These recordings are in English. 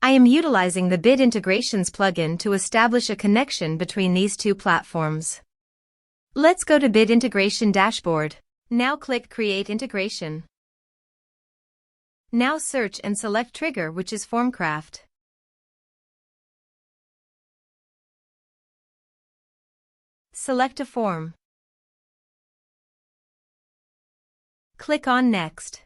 I am utilizing the Bit Integrations plugin to establish a connection between these two platforms. Let's go to Bit Integration Dashboard. Now click Create Integration. Now search and select trigger, which is FormCraft. Select a form. Click on Next.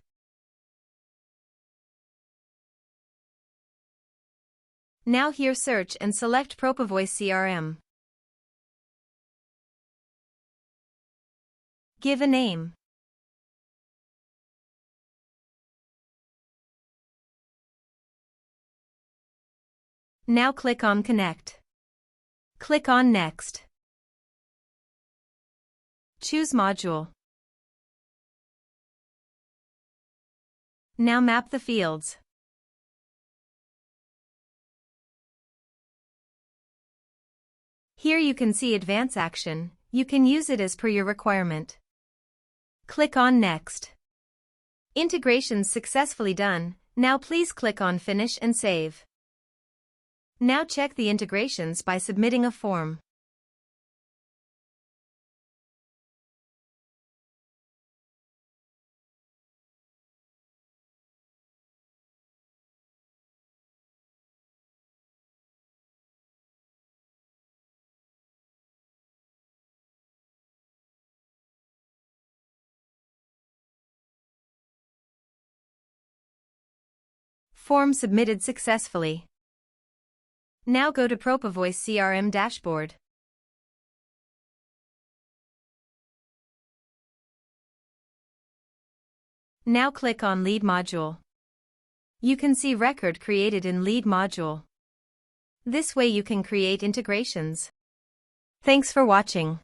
Now here search and select Propovoice CRM. Give a name. Now click on Connect. Click on Next. Choose Module. Now map the fields. Here you can see Advanced Action. You can use it as per your requirement. Click on Next. Integrations successfully done. Now please click on Finish and Save. Now check the integrations by submitting a form. Form submitted successfully. Now go to Propovoice CRM dashboard. Now click on Lead module. You can see record created in Lead module. This way you can create integrations. Thanks for watching.